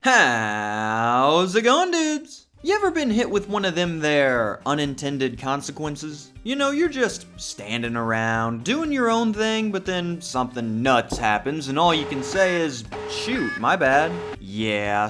How's it going, dudes? You ever been hit with one of them there unintended consequences? You know, you're just standing around, doing your own thing, but then something nuts happens and all you can say is, shoot, my bad. Yeah,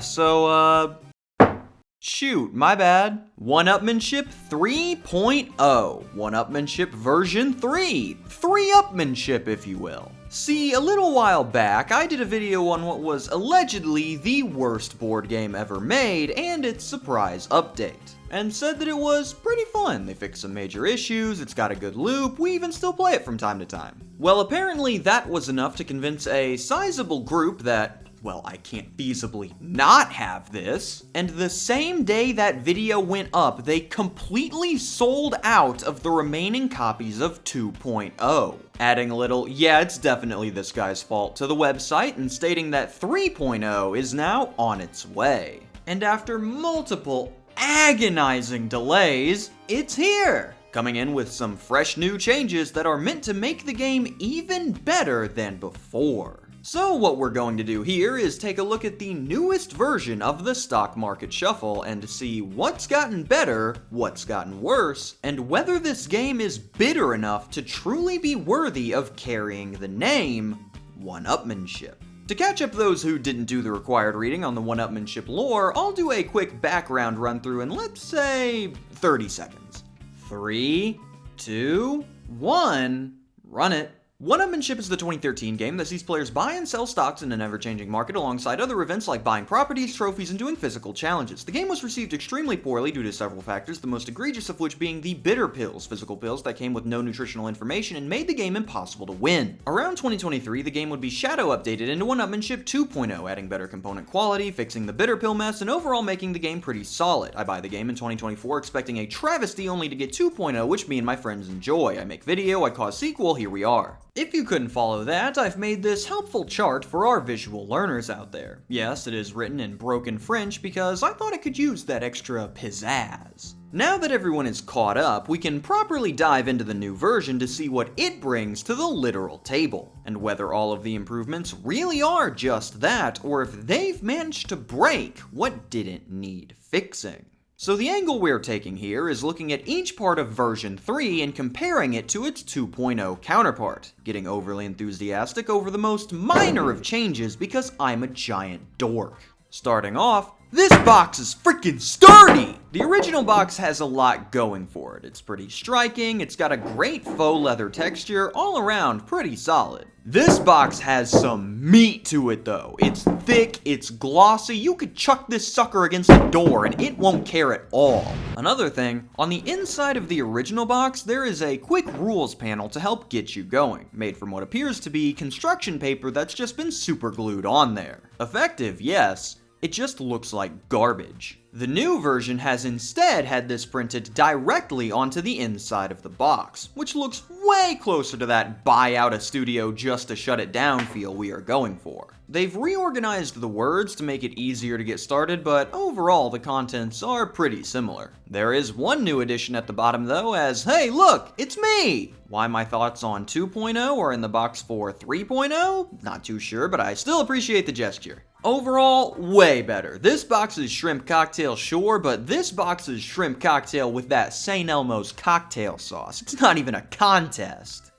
shoot, my bad. One-upmanship 3.0. One-upmanship version 3. Three-upmanship, if you will. See, a little while back, I did a video on what was allegedly the worst board game ever made and its surprise update, and said that it was pretty fun. They fixed some major issues, it's got a good loop, we even still play it from time to time. Well, apparently that was enough to convince a sizable group that, well, I can't feasibly not have this. And the same day that video went up, they completely sold out of the remaining copies of 2.0. Adding a little, yeah, it's definitely this guy's fault to the website and stating that 3.0 is now on its way. And after multiple agonizing delays, it's here! Coming in with some fresh new changes that are meant to make the game even better than before. So what we're going to do here is take a look at the newest version of the stock market shuffle and see what's gotten better, what's gotten worse, and whether this game is bitter enough to truly be worthy of carrying the name One-Upmanship. To catch up those who didn't do the required reading on the One-Upmanship lore, I'll do a quick background run through in, let's say, 30 seconds. 3, 2, 1, run it. One-Upmanship is the 2013 game that sees players buy and sell stocks in an ever-changing market alongside other events like buying properties, trophies, and doing physical challenges. The game was received extremely poorly due to several factors, the most egregious of which being the bitter pills, physical pills that came with no nutritional information and made the game impossible to win. Around 2023, the game would be shadow updated into One-Upmanship 2.0, adding better component quality, fixing the bitter pill mess, and overall making the game pretty solid. I buy the game in 2024 expecting a travesty only to get 2.0, which me and my friends enjoy. I make video, I cause sequel, here we are. If you couldn't follow that, I've made this helpful chart for our visual learners out there. Yes, it is written in broken French because I thought it could use that extra pizzazz. Now that everyone is caught up, we can properly dive into the new version to see what it brings to the literal table, and whether all of the improvements really are just that, or if they've managed to break what didn't need fixing. So the angle we're taking here is looking at each part of version 3 and comparing it to its 2.0 counterpart, getting overly enthusiastic over the most minor of changes because I'm a giant dork. Starting off, this box is freaking sturdy! The original box has a lot going for it. It's pretty striking, it's got a great faux leather texture, all around pretty solid. This box has some meat to it though. It's thick, it's glossy, you could chuck this sucker against a door and it won't care at all. Another thing, on the inside of the original box, there is a quick rules panel to help get you going, made from what appears to be construction paper that's just been super glued on there. Effective, yes. It just looks like garbage. The new version has instead had this printed directly onto the inside of the box, which looks way closer to that buy out a studio just to shut it down feel we are going for. They've reorganized the words to make it easier to get started, but overall the contents are pretty similar. There is one new addition at the bottom though, as hey look, it's me! Why my thoughts on 2.0 are in the box for 3.0? Not too sure, but I still appreciate the gesture. Overall, way better. This box is shrimp cocktail, sure, but this box is shrimp cocktail with that St. Elmo's cocktail sauce. It's not even a contest.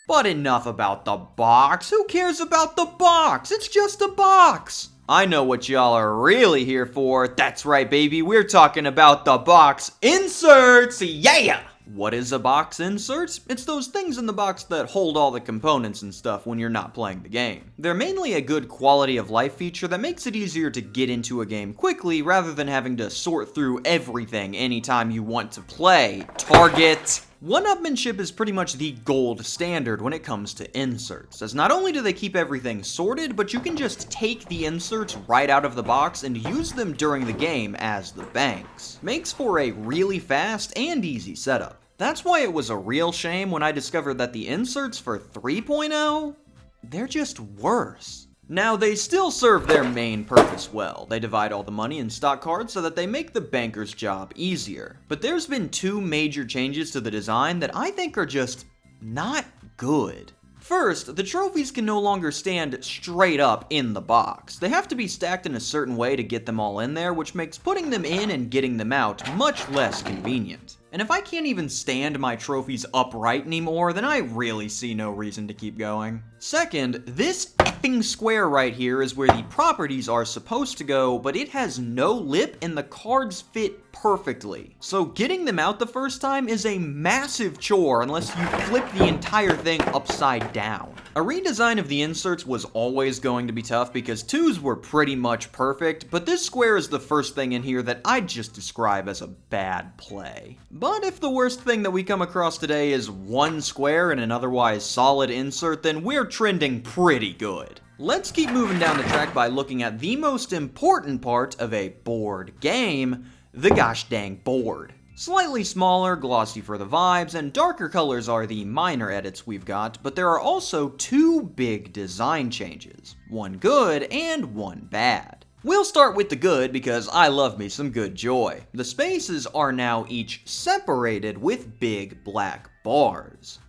But enough about the box. Who cares about the box? It's just a box. I know what y'all are really here for. That's right, baby. We're talking about the box inserts. Yeah! What is a box insert? It's those things in the box that hold all the components and stuff when you're not playing the game. They're mainly a good quality of life feature that makes it easier to get into a game quickly rather than having to sort through everything anytime you want to play. Target! One-Upmanship is pretty much the gold standard when it comes to inserts, as not only do they keep everything sorted, but you can just take the inserts right out of the box and use them during the game as the banks. Makes for a really fast and easy setup. That's why it was a real shame when I discovered that the inserts for 3.0, they're just worse. Now, they still serve their main purpose well. They divide all the money in stock cards so that they make the banker's job easier. But there's been two major changes to the design that I think are just not good. First, the trophies can no longer stand straight up in the box. They have to be stacked in a certain way to get them all in there, which makes putting them in and getting them out much less convenient. And if I can't even stand my trophies upright anymore, then I really see no reason to keep going. Second, this effing square right here is where the properties are supposed to go, but it has no lip and the cards fit perfectly. So getting them out the first time is a massive chore unless you flip the entire thing upside down. A redesign of the inserts was always going to be tough because 2s were pretty much perfect, but this square is the first thing in here that I'd just describe as a bad play. But if the worst thing that we come across today is one square and an otherwise solid insert, then we're trending pretty good. Let's keep moving down the track by looking at the most important part of a board game, the gosh dang board. Slightly smaller, glossy for the vibes, and darker colors are the minor edits we've got, but there are also two big design changes. One good and one bad. We'll start with the good because I love me some good joy. The spaces are now each separated with big black bars.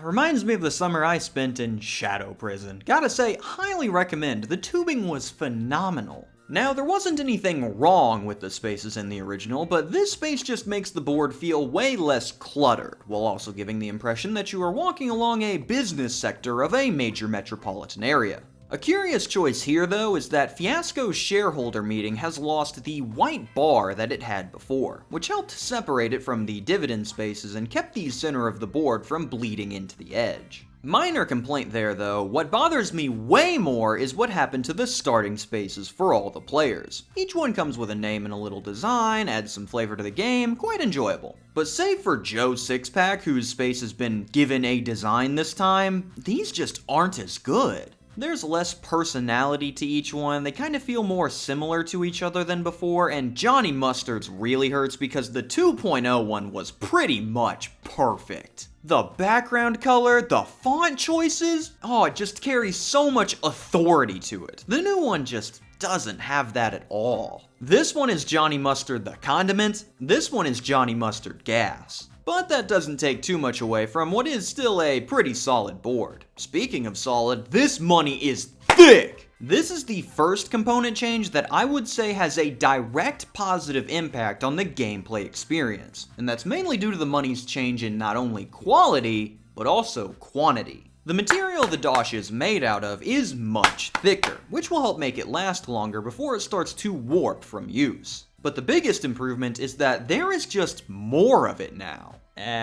Reminds me of the summer I spent in Shadow Prison. Gotta say, highly recommend. The tubing was phenomenal. Now, there wasn't anything wrong with the spaces in the original, but this space just makes the board feel way less cluttered, while also giving the impression that you are walking along a business sector of a major metropolitan area. A curious choice here, though, is that Fiasco's shareholder meeting has lost the white bar that it had before, which helped separate it from the dividend spaces and kept the center of the board from bleeding into the edge. Minor complaint there, though. What bothers me way more is what happened to the starting spaces for all the players. Each one comes with a name and a little design, adds some flavor to the game, quite enjoyable. But save for Joe's six-pack, whose space has been given a design this time, these just aren't as good. There's less personality to each one, they kind of feel more similar to each other than before, and Johnny Mustard's really hurts because the 2.0 one was pretty much perfect. The background color, the font choices, it just carries so much authority to it. The new one just doesn't have that at all. This one is Johnny Mustard the condiment, this one is Johnny Mustard gas. But that doesn't take too much away from what is still a pretty solid board. Speaking of solid, this money is thick! This is the first component change that I would say has a direct positive impact on the gameplay experience, and that's mainly due to the money's change in not only quality, but also quantity. The material the dosh is made out of is much thicker, which will help make it last longer before it starts to warp from use. But the biggest improvement is that there is just more of it now.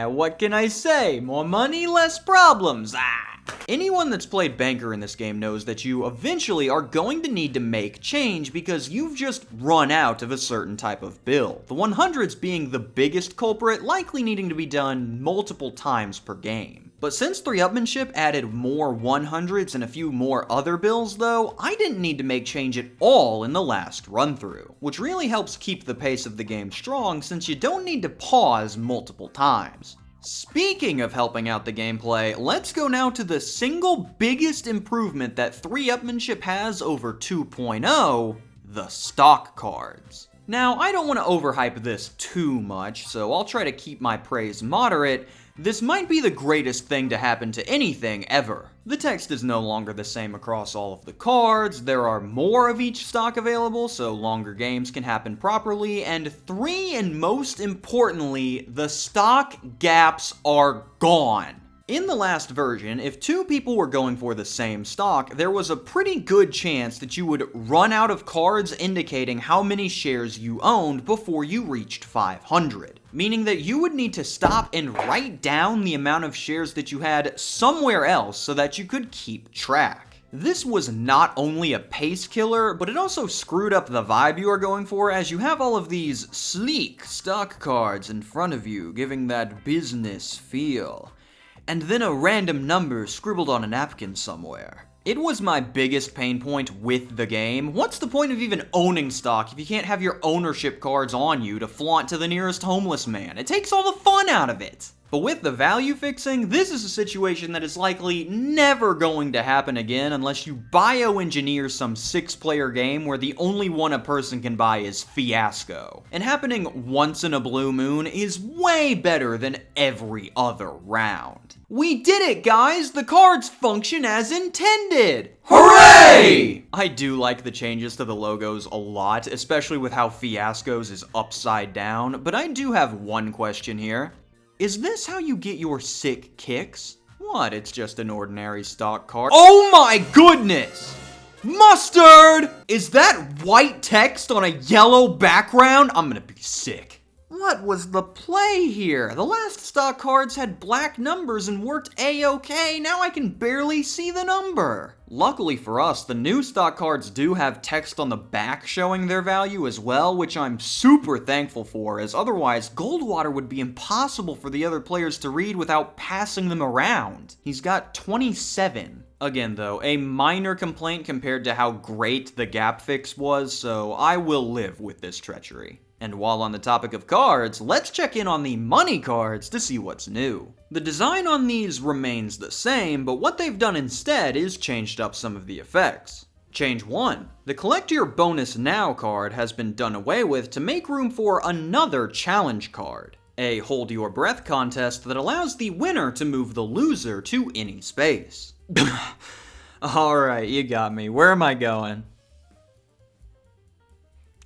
What can I say? More money, less problems. Anyone that's played Banker in this game knows that you eventually are going to need to make change because you've just run out of a certain type of bill. The 100s being the biggest culprit, likely needing to be done multiple times per game. But since 3-upmanship added more 100s and a few more other bills though, I didn't need to make change at all in the last run-through, which really helps keep the pace of the game strong since you don't need to pause multiple times. Speaking of helping out the gameplay, let's go now to the single biggest improvement that 3-upmanship has over 2.0, the stock cards. Now, I don't want to overhype this too much, so I'll try to keep my praise moderate. This might be the greatest thing to happen to anything ever. The text is no longer the same across all of the cards, there are more of each stock available so longer games can happen properly, and 3, and most importantly, the stock gaps are gone. In the last version, if 2 people were going for the same stock, there was a pretty good chance that you would run out of cards indicating how many shares you owned before you reached 500. Meaning that you would need to stop and write down the amount of shares that you had somewhere else so that you could keep track. This was not only a pace killer, but it also screwed up the vibe you are going for as you have all of these sleek stock cards in front of you, giving that business feel. And then a random number scribbled on a napkin somewhere. It was my biggest pain point with the game. What's the point of even owning stock if you can't have your ownership cards on you to flaunt to the nearest homeless man? It takes all the fun out of it. But with the value fixing, this is a situation that is likely never going to happen again unless you bioengineer some 6-player game where the only one a person can buy is Fiasco. And happening once in a blue moon is way better than every other round. We did it, guys! The cards function as intended! Hooray! I do like the changes to the logos a lot, especially with how Fiasco's is upside down, but I do have one question here. Is this how you get your sick kicks? What, it's just an ordinary stock card? Oh my goodness! Mustard! Is that white text on a yellow background? I'm gonna be sick. What was the play here? The last stock cards had black numbers and worked a-okay. Now I can barely see the number. Luckily for us, the new stock cards do have text on the back showing their value as well, which I'm super thankful for, as otherwise Goldwater would be impossible for the other players to read without passing them around. He's got 27. Again though, a minor complaint compared to how great the gap fix was, so I will live with this treachery. And while on the topic of cards, let's check in on the money cards to see what's new. The design on these remains the same, but what they've done instead is changed up some of the effects. Change 1. The Collect Your Bonus Now card has been done away with to make room for another challenge card. A Hold Your Breath contest that allows the winner to move the loser to any space. Alright, you got me. Where am I going?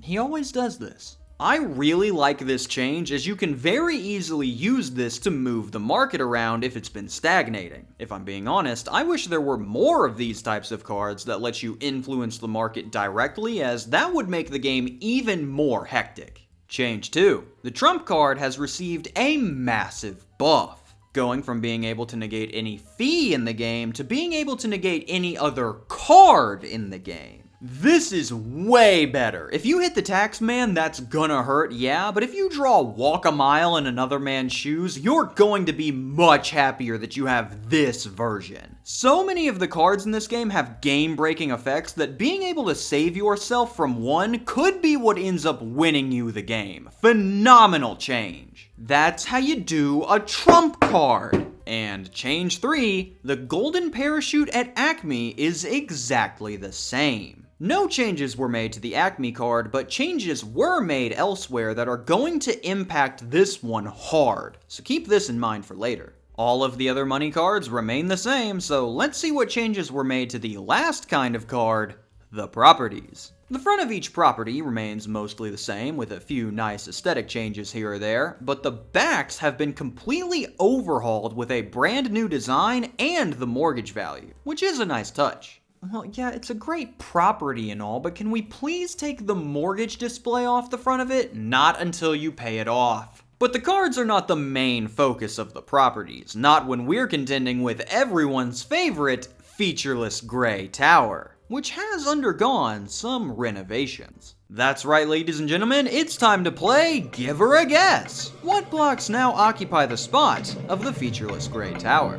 He always does this. I really like this change, as you can very easily use this to move the market around if it's been stagnating. If I'm being honest, I wish there were more of these types of cards that let you influence the market directly, as that would make the game even more hectic. Change 2. The Trump card has received a massive buff, going from being able to negate any fee in the game to being able to negate any other card in the game. This is way better. If you hit the tax man, that's gonna hurt, yeah, but if you draw Walk a Mile in another man's shoes, you're going to be much happier that you have this version. So many of the cards in this game have game-breaking effects that being able to save yourself from one could be what ends up winning you the game. Phenomenal change. That's how you do a Trump card. And change 3, the Golden Parachute at Acme is exactly the same. No changes were made to the Acme card, but changes were made elsewhere that are going to impact this one hard, so keep this in mind for later. All of the other money cards remain the same, so let's see what changes were made to the last kind of card, the properties. The front of each property remains mostly the same, with a few nice aesthetic changes here or there, but the backs have been completely overhauled with a brand new design and the mortgage value, which is a nice touch. Well, yeah, it's a great property and all, but can we please take the mortgage display off the front of it? Not until you pay it off. But the cards are not the main focus of the properties, not when we're contending with everyone's favorite featureless gray tower, which has undergone some renovations. That's right, ladies and gentlemen, it's time to play Give Her a Guess. What blocks now occupy the spot of the featureless gray tower?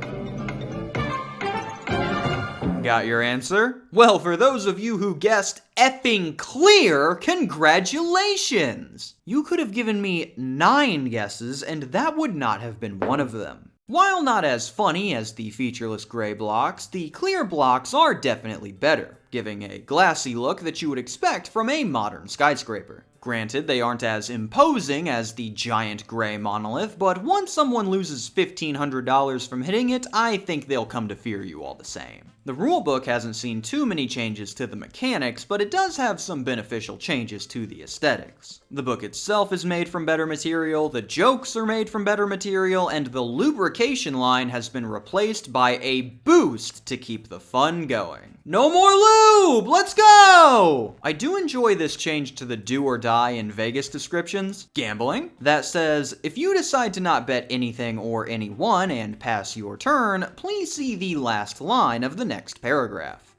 Got your answer? Well, for those of you who guessed effing clear, congratulations! You could have given me 9 guesses, and that would not have been one of them. While not as funny as the featureless gray blocks, the clear blocks are definitely better, giving a glassy look that you would expect from a modern skyscraper. Granted, they aren't as imposing as the giant gray monolith, but once someone loses $1,500 from hitting it, I think they'll come to fear you all the same. The rulebook hasn't seen too many changes to the mechanics, but it does have some beneficial changes to the aesthetics. The book itself is made from better material, the jokes are made from better material, and the lubrication line has been replaced by a boost to keep the fun going. No more lube! Let's go! I do enjoy this change to the do or die in Vegas descriptions. Gambling. That says, if you decide to not bet anything or anyone and pass your turn, please see the last line of the next paragraph.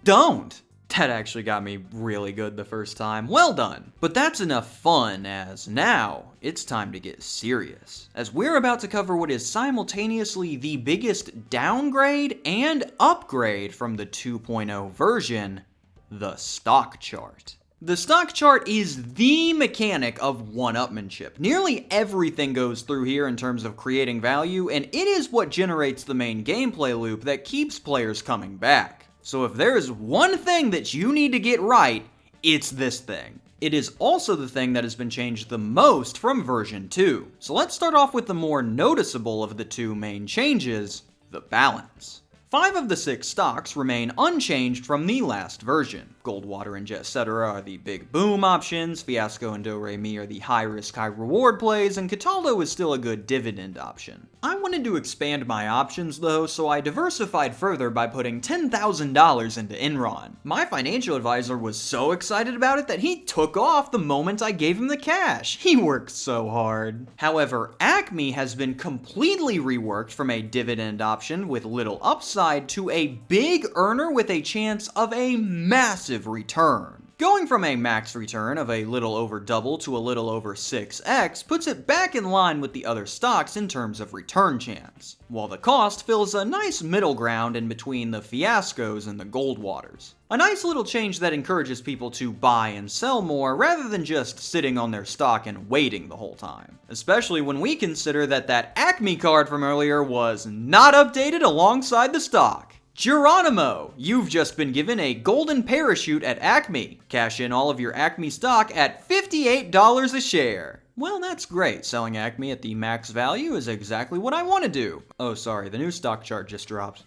Don't! That actually got me really good the first time. Well done. But that's enough fun, as now it's time to get serious, as we're about to cover what is simultaneously the biggest downgrade and upgrade from the 2.0 version, the stock chart. The stock chart is the mechanic of one-upmanship. Nearly everything goes through here in terms of creating value, and it is what generates the main gameplay loop that keeps players coming back. So if there is one thing that you need to get right, it's this thing. It is also the thing that has been changed the most from version 2. So let's start off with the more noticeable of the two main changes, the balance. 5 of the 6 stocks remain unchanged from the last version. Goldwater and Jet Cetera are the big boom options, Fiasco and Do-Re-Mi are the high-risk, high-reward plays, and Cataldo is still a good dividend option. I wanted to expand my options though, so I diversified further by putting $10,000 into Enron. My financial advisor was so excited about it that he took off the moment I gave him the cash. He worked so hard. However, Acme has been completely reworked from a dividend option with little upside to a big earner with a chance of a massive return. Going from a max return of a little over double to a little over 6x puts it back in line with the other stocks in terms of return chance, while the cost fills a nice middle ground in between the Fiascos and the Goldwaters. A nice little change that encourages people to buy and sell more rather than just sitting on their stock and waiting the whole time. Especially when we consider that that Acme card from earlier was not updated alongside the stock. Geronimo, you've just been given a golden parachute at Acme. Cash in all of your Acme stock at $58 a share. Well, that's great. Selling Acme at the max value is exactly what I want to do. Oh, sorry, the new stock chart just dropped.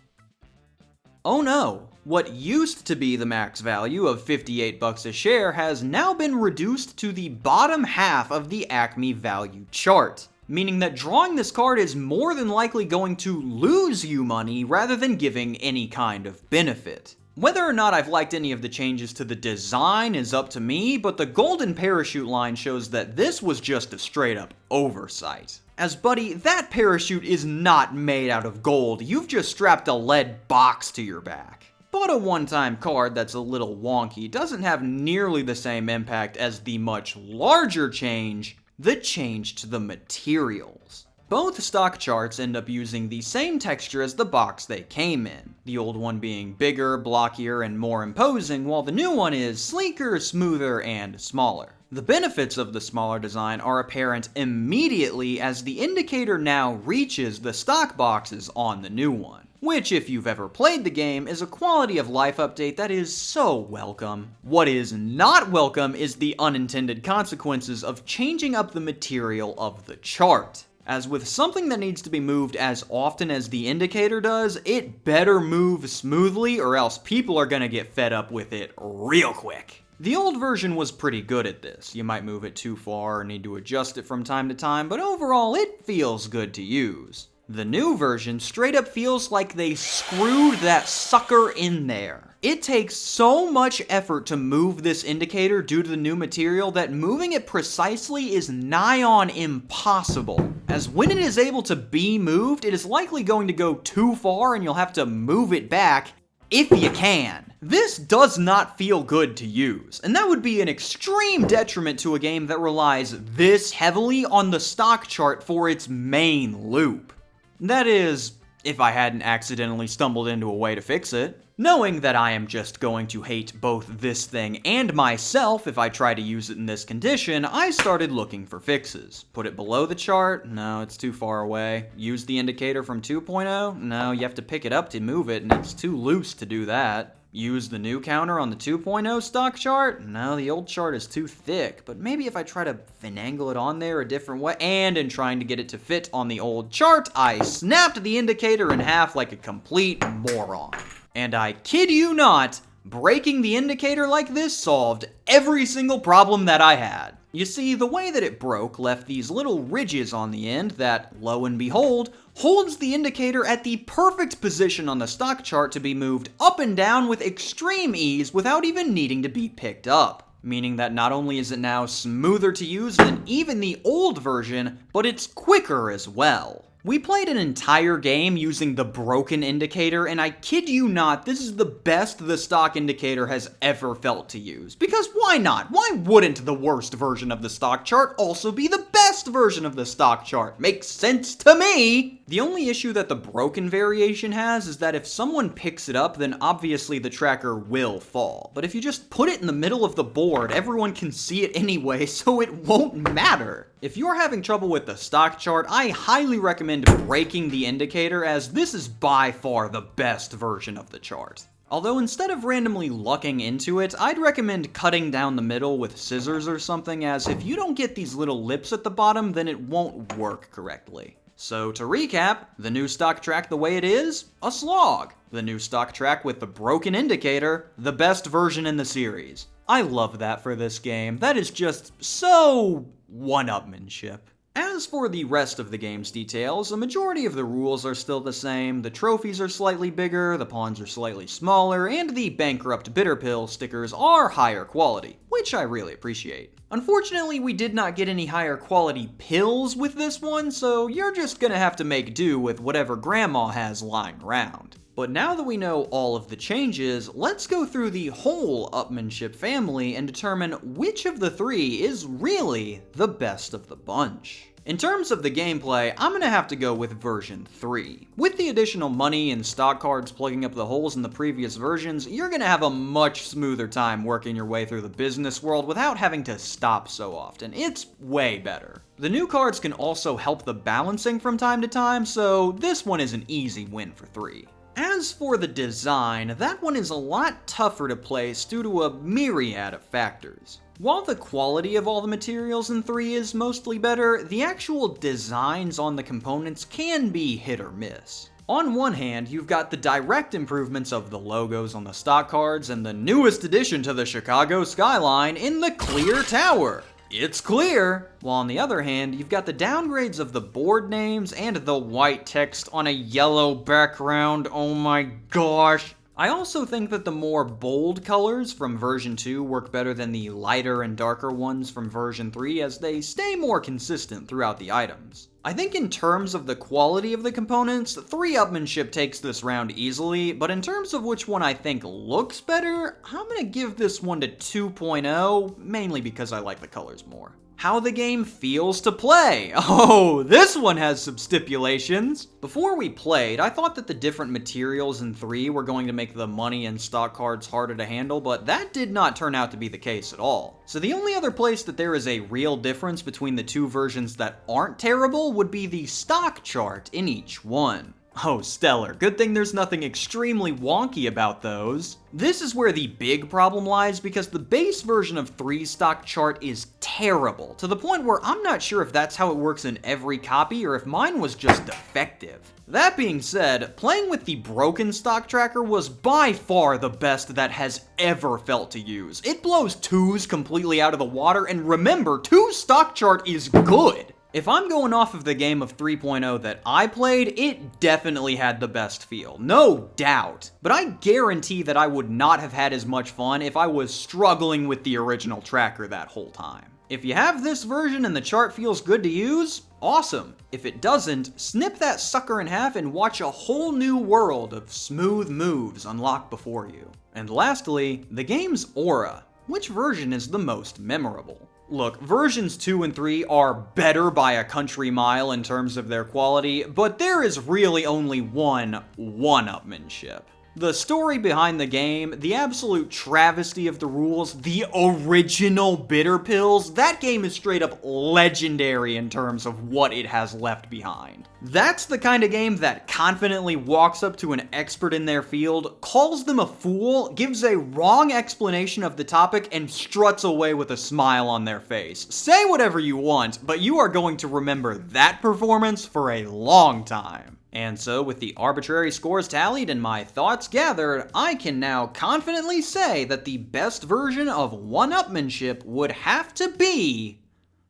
Oh no, what used to be the max value of $58 a share has now been reduced to the bottom half of the Acme value chart, meaning that drawing this card is more than likely going to lose you money rather than giving any kind of benefit. Whether or not I've liked any of the changes to the design is up to me, but the golden parachute line shows that this was just a straight up oversight. As buddy, that parachute is not made out of gold, you've just strapped a lead box to your back. But a one-time card that's a little wonky doesn't have nearly the same impact as the much larger change, the change to the materials. Both stock charts end up using the same texture as the box they came in, the old one being bigger, blockier, and more imposing, while the new one is sleeker, smoother, and smaller. The benefits of the smaller design are apparent immediately as the indicator now reaches the stock boxes on the new one, which, if you've ever played the game, is a quality of life update that is so welcome. What is not welcome is the unintended consequences of changing up the material of the chart. As with something that needs to be moved as often as the indicator does, it better move smoothly or else people are gonna get fed up with it real quick. The old version was pretty good at this. You might move it too far or need to adjust it from time to time, but overall it feels good to use. The new version straight up feels like they screwed that sucker in there. It takes so much effort to move this indicator due to the new material that moving it precisely is nigh on impossible, as when it is able to be moved, it is likely going to go too far and you'll have to move it back if you can. This does not feel good to use, and that would be an extreme detriment to a game that relies this heavily on the stock chart for its main loop. That is, if I hadn't accidentally stumbled into a way to fix it. Knowing that I am just going to hate both this thing and myself if I try to use it in this condition, I started looking for fixes. Put it below the chart? No, it's too far away. Use the indicator from 2.0? No, you have to pick it up to move it, and it's too loose to do that. Use the new counter on the 2.0 stock chart? No, the old chart is too thick, but maybe if I try to finagle it on there a different way, and in trying to get it to fit on the old chart, I snapped the indicator in half like a complete moron. And I kid you not, breaking the indicator like this solved every single problem that I had. You see, the way that it broke left these little ridges on the end that, lo and behold, holds the indicator at the perfect position on the stock chart to be moved up and down with extreme ease without even needing to be picked up. Meaning that not only is it now smoother to use than even the old version, but it's quicker as well. We played an entire game using the broken indicator, and I kid you not, this is the best the stock indicator has ever felt to use. Because why not? Why wouldn't the worst version of the stock chart also be the best best version of the stock chart. Makes sense to me! The only issue that the broken variation has is that if someone picks it up, then obviously the tracker will fall. But if you just put it in the middle of the board, everyone can see it anyway, so it won't matter. If you're having trouble with the stock chart, I highly recommend breaking the indicator, as this is by far the best version of the chart. Although instead of randomly lucking into it, I'd recommend cutting down the middle with scissors or something, as if you don't get these little lips at the bottom, then it won't work correctly. So to recap, the new stock track the way it is, a slog. The new stock track with the broken indicator, the best version in the series. I love that for this game. That is just so one-upmanship. As for the rest of the game's details, a majority of the rules are still the same, the trophies are slightly bigger, the pawns are slightly smaller, and the bankrupt bitter pill stickers are higher quality, which I really appreciate. Unfortunately, we did not get any higher quality pills with this one, so you're just gonna have to make do with whatever grandma has lying around. But now that we know all of the changes, let's go through the whole upmanship family and determine which of the three is really the best of the bunch. In terms of the gameplay, I'm gonna have to go with version 3. With the additional money and stock cards plugging up the holes in the previous versions, you're gonna have a much smoother time working your way through the business world without having to stop so often. It's way better. The new cards can also help the balancing from time to time, so this one is an easy win for 3. As for the design, that one is a lot tougher to place due to a myriad of factors. While the quality of all the materials in 3 is mostly better, the actual designs on the components can be hit or miss. On one hand, you've got the direct improvements of the logos on the stock cards and the newest addition to the Chicago skyline in the clear tower. It's clear! While on the other hand, you've got the downgrades of the board names and the white text on a yellow background. Oh my gosh! I also think that the more bold colors from version 2 work better than the lighter and darker ones from version 3, as they stay more consistent throughout the items. I think in terms of the quality of the components, 3-upmanship takes this round easily, but in terms of which one I think looks better, I'm gonna give this one to 2.0, mainly because I like the colors more. How the game feels to play. Oh, this one has some stipulations. Before we played, I thought that the different materials in 3 were going to make the money and stock cards harder to handle, but that did not turn out to be the case at all. So the only other place that there is a real difference between the two versions that aren't terrible would be the stock chart in each one. Oh, stellar. Good thing there's nothing extremely wonky about those. This is where the big problem lies, because the base version of 3's stock chart is terrible, to the point where I'm not sure if that's how it works in every copy or if mine was just defective. That being said, playing with the broken stock tracker was by far the best that has ever felt to use. It blows 2's completely out of the water, and remember, 2's stock chart is good. If I'm going off of the game of 3.0 that I played, it definitely had the best feel, no doubt. But I guarantee that I would not have had as much fun if I was struggling with the original tracker that whole time. If you have this version and the chart feels good to use, awesome. If it doesn't, snip that sucker in half and watch a whole new world of smooth moves unlock before you. And lastly, the game's aura. Which version is the most memorable? Look, versions 2 and 3 are better by a country mile in terms of their quality, but there is really only one-upmanship. The story behind the game, the absolute travesty of the rules, the original bitter pills, that game is straight up legendary in terms of what it has left behind. That's the kind of game that confidently walks up to an expert in their field, calls them a fool, gives a wrong explanation of the topic, and struts away with a smile on their face. Say whatever you want, but you are going to remember that performance for a long time. And so, with the arbitrary scores tallied and my thoughts gathered, I can now confidently say that the best version of one-upmanship would have to be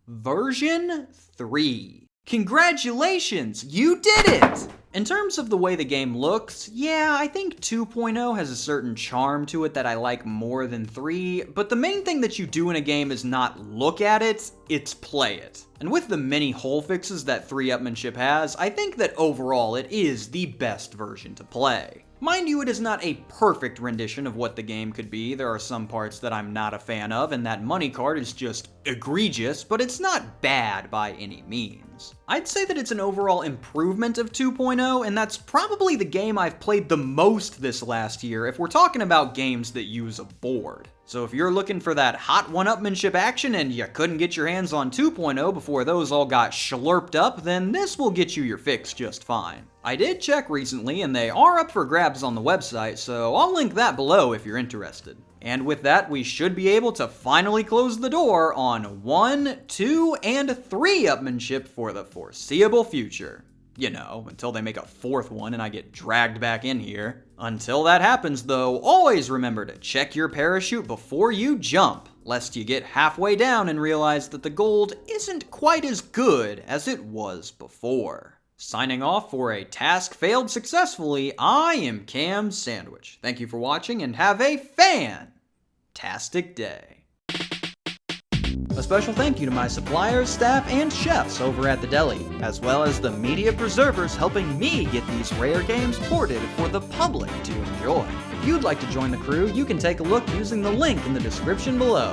version 3. Congratulations, you did it! In terms of the way the game looks, yeah, I think 2.0 has a certain charm to it that I like more than 3, but the main thing that you do in a game is not look at it, it's play it. And with the many hole fixes that 3-upmanship has, I think that overall it is the best version to play. Mind you, it is not a perfect rendition of what the game could be. There are some parts that I'm not a fan of, and that money card is just egregious, but it's not bad by any means. I'd say that it's an overall improvement of 2.0, and that's probably the game I've played the most this last year if we're talking about games that use a board. So if you're looking for that hot 1-upmanship action and you couldn't get your hands on 2.0 before those all got schlurped up, then this will get you your fix just fine. I did check recently, and they are up for grabs on the website, so I'll link that below if you're interested. And with that, we should be able to finally close the door on 1, 2, and 3-upmanship for the foreseeable future. You know, until they make a 4th one and I get dragged back in here. Until that happens though, always remember to check your parachute before you jump, lest you get halfway down and realize that the gold isn't quite as good as it was before. Signing off for a task failed successfully, I am KamSandwich. Thank you for watching and have a fantastic day. A special thank you to my suppliers, staff, and chefs over at the deli, as well as the media preservers helping me get these rare games ported for the public to enjoy. If you'd like to join the crew, you can take a look using the link in the description below.